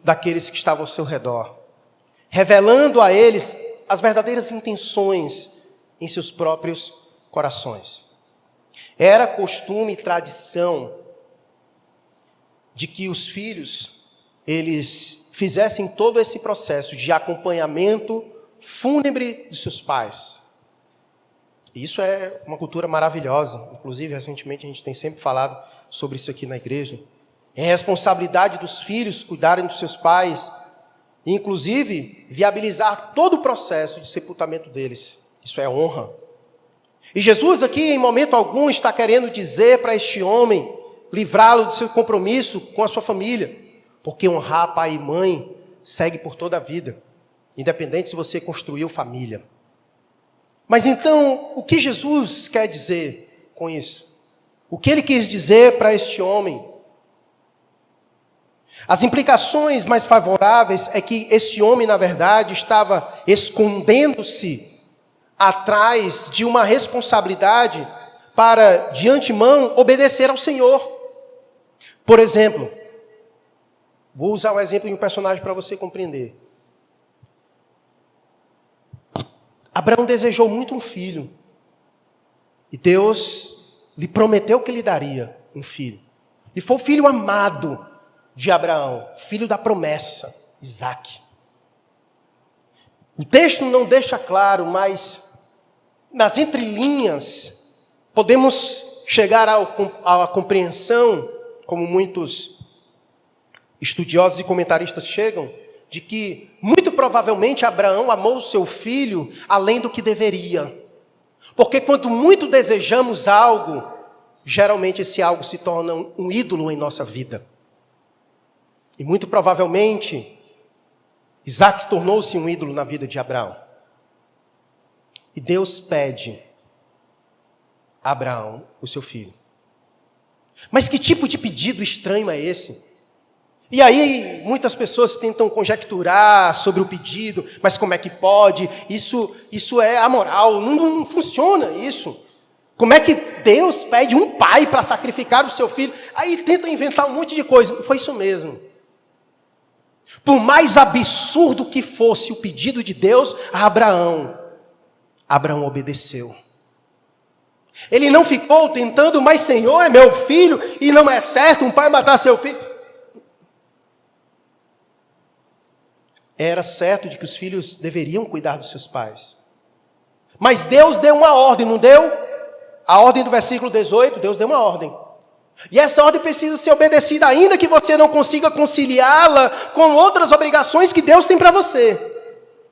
daqueles que estavam ao seu redor, revelando a eles as verdadeiras intenções em seus próprios corações. Era costume e tradição de que os filhos, eles fizessem todo esse processo de acompanhamento fúnebre de seus pais. Isso é uma cultura maravilhosa. Inclusive, recentemente, a gente tem sempre falado sobre isso aqui na igreja. É responsabilidade dos filhos cuidarem dos seus pais, e, inclusive, viabilizar todo o processo de sepultamento deles. Isso é honra. E Jesus aqui, em momento algum, está querendo dizer para este homem, livrá-lo do seu compromisso com a sua família, porque honrar pai e mãe segue por toda a vida, independente se você construiu família. Mas então, o que Jesus quer dizer com isso? O que ele quis dizer para este homem? As implicações mais favoráveis é que esse homem, na verdade, estava escondendo-se atrás de uma responsabilidade para, de antemão, obedecer ao Senhor. Por exemplo, vou usar o exemplo de um personagem para você compreender. Abraão desejou muito um filho. E Deus lhe prometeu que lhe daria um filho. E foi o filho amado de Abraão, filho da promessa, Isaque. O texto não deixa claro, mas nas entrelinhas podemos chegar à compreensão, como muitos estudiosos e comentaristas chegam, de que muito provavelmente Abraão amou o seu filho além do que deveria. Porque quando muito desejamos algo, geralmente esse algo se torna um ídolo em nossa vida. E muito provavelmente, Isaac tornou-se um ídolo na vida de Abraão. E Deus pede a Abraão o seu filho. Mas que tipo de pedido estranho é esse? E aí muitas pessoas tentam conjecturar sobre o pedido, mas como é que pode? Isso é amoral, não funciona isso. Como é que Deus pede um pai para sacrificar o seu filho? Aí tenta inventar um monte de coisa. Não foi isso mesmo. Por mais absurdo que fosse o pedido de Deus a Abraão obedeceu. Ele não ficou tentando, mas Senhor, é meu filho, e não é certo um pai matar seu filho. Era certo de que os filhos deveriam cuidar dos seus pais. Mas Deus deu uma ordem, não deu? A ordem do versículo 18, Deus deu uma ordem. E essa ordem precisa ser obedecida, ainda que você não consiga conciliá-la com outras obrigações que Deus tem para você.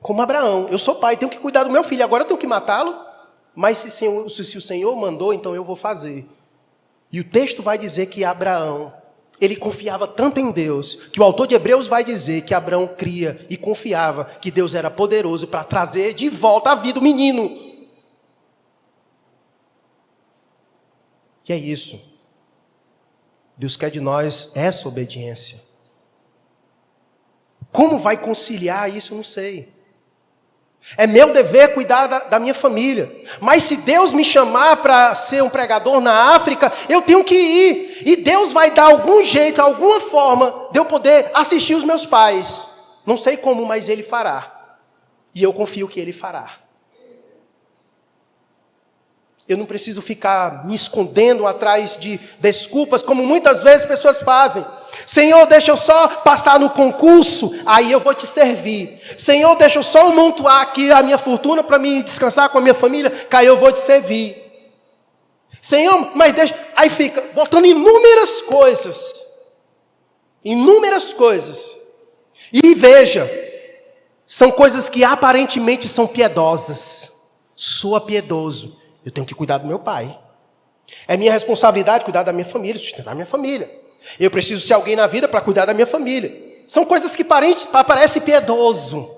Como Abraão, eu sou pai, tenho que cuidar do meu filho, agora eu tenho que matá-lo? Mas se o Senhor mandou, então eu vou fazer. E o texto vai dizer que Abraão, ele confiava tanto em Deus, que o autor de Hebreus vai dizer que Abraão cria e confiava que Deus era poderoso para trazer de volta à vida o menino. E é isso. Deus quer de nós essa obediência. Como vai conciliar isso? Eu não sei. É meu dever cuidar da minha família. Mas se Deus me chamar para ser um pregador na África, eu tenho que ir. E Deus vai dar algum jeito, alguma forma de eu poder assistir os meus pais. Não sei como, mas Ele fará. E eu confio que Ele fará. Eu não preciso ficar me escondendo atrás de desculpas, como muitas vezes pessoas fazem. Senhor, deixa eu só passar no concurso, aí eu vou te servir. Senhor, deixa eu só montuar aqui a minha fortuna para me descansar com a minha família, que aí eu vou te servir. Senhor, mas deixa... Aí fica botando inúmeras coisas. Inúmeras coisas. E veja, são coisas que aparentemente são piedosas. Sou piedoso. Eu tenho que cuidar do meu pai. É minha responsabilidade cuidar da minha família, sustentar a minha família. Eu preciso ser alguém na vida para cuidar da minha família. São coisas que parecem piedoso.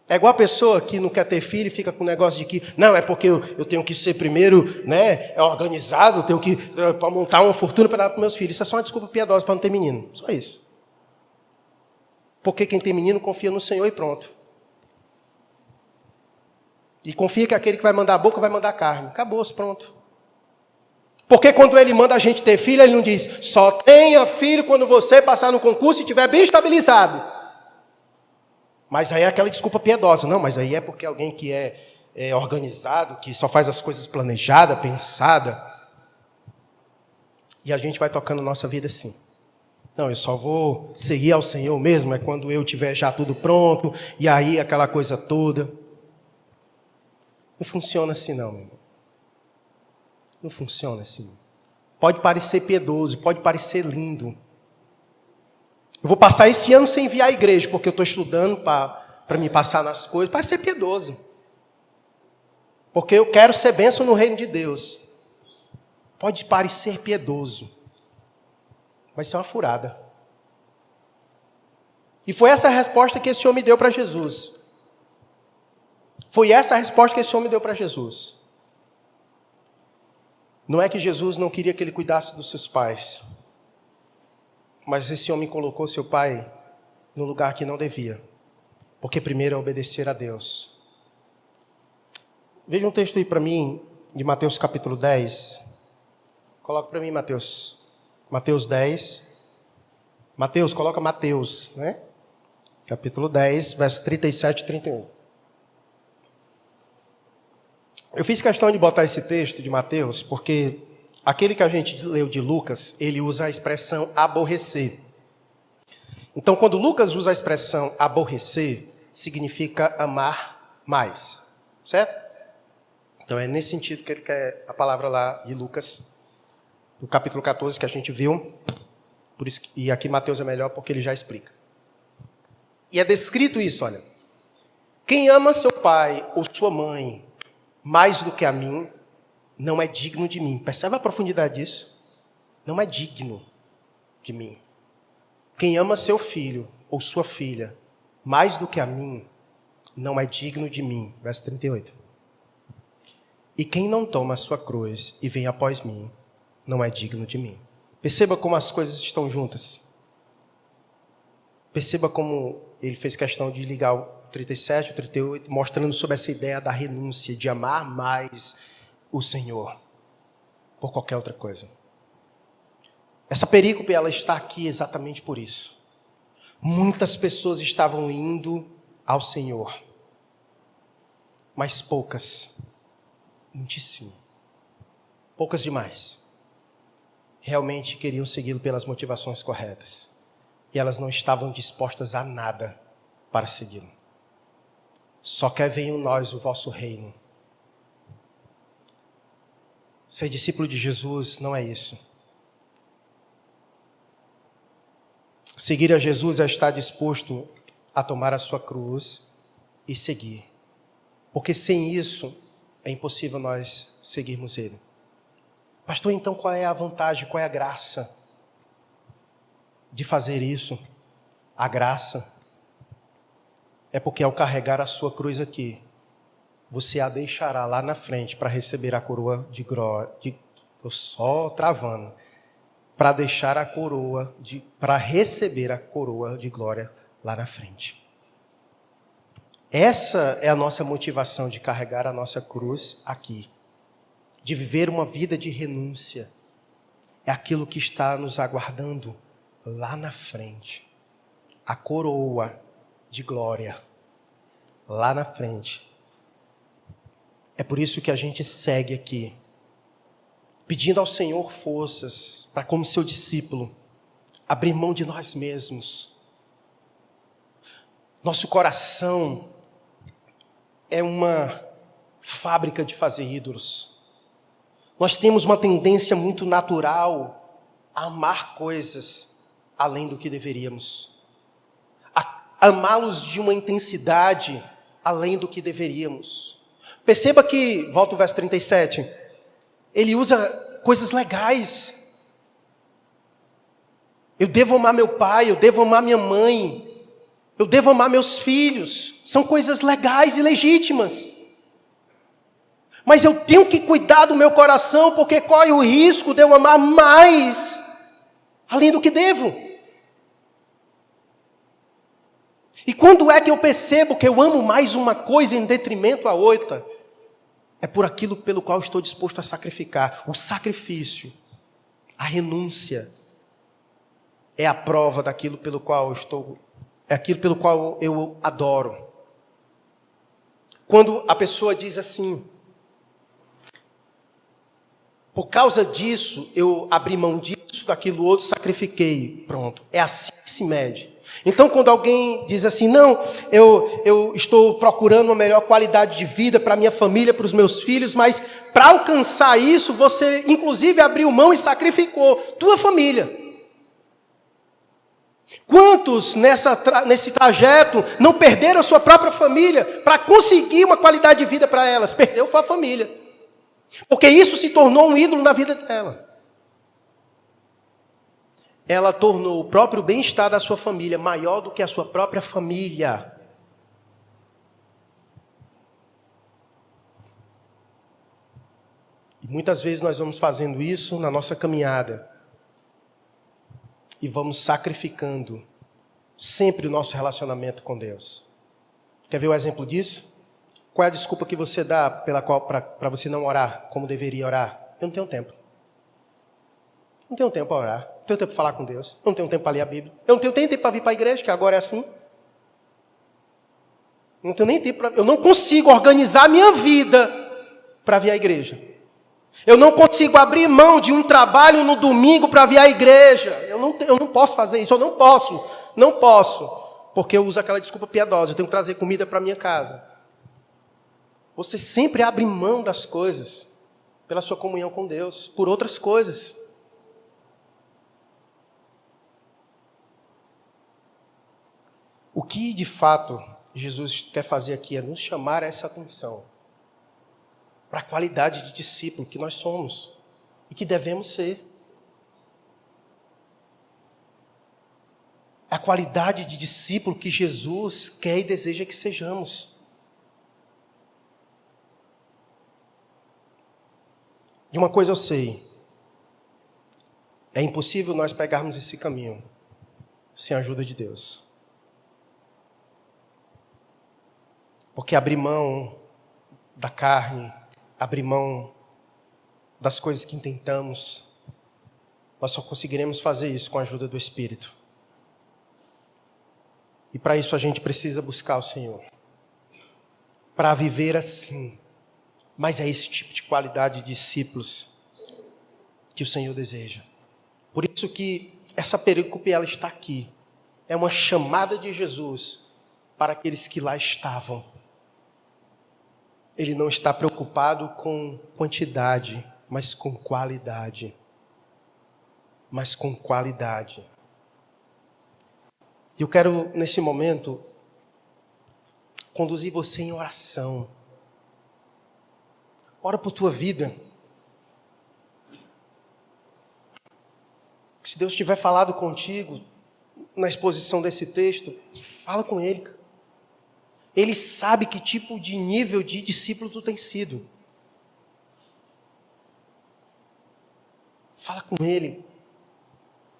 É igual a pessoa que não quer ter filho e fica com o negócio de que, não, é porque eu tenho que ser primeiro, né, organizado, tenho que para montar uma fortuna para dar para meus filhos. Isso é só uma desculpa piedosa para não ter menino. Só isso. Porque quem tem menino confia no Senhor e pronto. E confia que aquele que vai mandar a boca vai mandar a carne. Acabou-se, pronto. Porque quando Ele manda a gente ter filho, Ele não diz, só tenha filho quando você passar no concurso e estiver bem estabilizado. Mas aí é aquela desculpa piedosa. Não, mas aí é porque alguém que é organizado, que só faz as coisas planejada, pensada. E a gente vai tocando nossa vida assim. Não, eu só vou seguir ao Senhor mesmo, é quando eu tiver já tudo pronto, e aí aquela coisa toda. Não funciona assim não, meu irmão. Não funciona assim. Pode parecer piedoso, pode parecer lindo. Eu vou passar esse ano sem vir à igreja, porque eu estou estudando para me passar nas coisas. Parece ser piedoso. Porque eu quero ser bênção no reino de Deus. Pode parecer piedoso. Mas isso é uma furada. E foi essa a resposta que esse homem deu para Jesus. Foi essa a resposta que esse homem deu para Jesus. Não é que Jesus não queria que ele cuidasse dos seus pais. Mas esse homem colocou seu pai no lugar que não devia. Porque primeiro é obedecer a Deus. Veja um texto aí para mim, de Mateus capítulo 10. Coloca para mim, Mateus. Mateus 10. Mateus, coloca Mateus, né? Capítulo 10, verso 37 e 31. Eu fiz questão de botar esse texto de Mateus, porque aquele que a gente leu de Lucas, ele usa a expressão aborrecer. Então, quando Lucas usa a expressão aborrecer, significa amar mais, certo? Então, é nesse sentido que ele quer a palavra lá de Lucas, no capítulo 14, que a gente viu. Por isso, e aqui Mateus é melhor porque ele já explica. E é descrito isso, olha. Quem ama seu pai ou sua mãe mais do que a mim, não é digno de mim. Percebe a profundidade disso? Não é digno de mim. Quem ama seu filho ou sua filha mais do que a mim, não é digno de mim. Verso 38. E quem não toma a sua cruz e vem após mim, não é digno de mim. Perceba como as coisas estão juntas. Perceba como ele fez questão de ligar o 37, o 38, mostrando sobre essa ideia da renúncia, de amar mais o Senhor por qualquer outra coisa. Essa perícope, ela está aqui exatamente por isso. Muitas pessoas estavam indo ao Senhor, mas poucas, muitíssimo, poucas demais, realmente queriam segui-lo pelas motivações corretas. E elas não estavam dispostas a nada para segui-lo. Só quer venha em nós o vosso reino. Ser discípulo de Jesus não é isso. Seguir a Jesus é estar disposto a tomar a sua cruz e seguir. Porque sem isso é impossível nós seguirmos Ele. Pastor, então qual é a vantagem, qual é a graça de fazer isso? A graça é porque ao carregar a sua cruz aqui, você a deixará lá na frente para receber a coroa de glória. Estou só travando. Para deixar a coroa, para receber a coroa de glória lá na frente. Essa é a nossa motivação de carregar a nossa cruz aqui. De viver uma vida de renúncia. É aquilo que está nos aguardando lá na frente. A coroa de glória lá na frente. É por isso que a gente segue aqui, pedindo ao Senhor forças para, como seu discípulo, abrir mão de nós mesmos. Nosso coração é uma fábrica de fazer ídolos. Nós temos uma tendência muito natural a amar coisas além do que deveríamos. A amá-los de uma intensidade além do que deveríamos. Perceba que, volta o verso 37, ele usa coisas legais. Eu devo amar meu pai, eu devo amar minha mãe, eu devo amar meus filhos. São coisas legais e legítimas. Mas eu tenho que cuidar do meu coração, porque corre o risco de eu amar mais, além do que devo. E quando é que eu percebo que eu amo mais uma coisa em detrimento à outra? É por aquilo pelo qual estou disposto a sacrificar. O sacrifício, a renúncia, é a prova daquilo pelo qual é aquilo pelo qual eu adoro. Quando a pessoa diz assim, por causa disso, eu abri mão disso, daquilo outro, sacrifiquei. Pronto, é assim que se mede. Então, quando alguém diz assim, não, eu estou procurando uma melhor qualidade de vida para minha família, para os meus filhos, mas para alcançar isso, você inclusive abriu mão e sacrificou tua família. Quantos nesse trajeto não perderam a sua própria família para conseguir uma qualidade de vida para elas? Perdeu a família. Porque isso se tornou um ídolo na vida dela. Ela tornou o próprio bem-estar da sua família maior do que a sua própria família. E muitas vezes nós vamos fazendo isso na nossa caminhada. E vamos sacrificando sempre o nosso relacionamento com Deus. Quer ver o exemplo disso? Qual é a desculpa que você dá para você não orar como deveria orar? Eu não tenho tempo. Não tenho tempo para orar. Não tenho tempo para falar com Deus. Eu não tenho tempo para ler a Bíblia. Eu não tenho nem tempo para vir para a igreja, que agora é assim. Não tenho nem tempo eu não consigo organizar a minha vida para vir à igreja. Eu não consigo abrir mão de um trabalho no domingo para vir à igreja. Eu não posso fazer isso. Eu não posso. Não posso. Porque eu uso aquela desculpa piedosa. Eu tenho que trazer comida para minha casa. Você sempre abre mão das coisas pela sua comunhão com Deus, por outras coisas. O que, de fato, Jesus quer fazer aqui é nos chamar a essa atenção. para a qualidade de discípulo que nós somos e que devemos ser. A qualidade de discípulo que Jesus quer e deseja que sejamos. De uma coisa eu sei, é impossível nós pegarmos esse caminho sem a ajuda de Deus. Porque abrir mão da carne, abrir mão das coisas que intentamos, nós só conseguiremos fazer isso com a ajuda do Espírito. E para isso a gente precisa buscar o Senhor. Para viver assim. Mas é esse tipo de qualidade de discípulos que o Senhor deseja. Por isso que essa perícope ela está aqui. É uma chamada de Jesus para aqueles que lá estavam. Ele não está preocupado com quantidade, mas com qualidade. Mas com qualidade. E eu quero, nesse momento, conduzir você em oração. Ora por tua vida. Se Deus tiver falado contigo na exposição desse texto, fala com Ele. Ele sabe que tipo de nível de discípulo tu tem sido. Fala com Ele.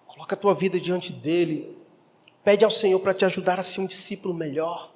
Coloca a tua vida diante dEle. Pede ao Senhor para te ajudar a ser um discípulo melhor.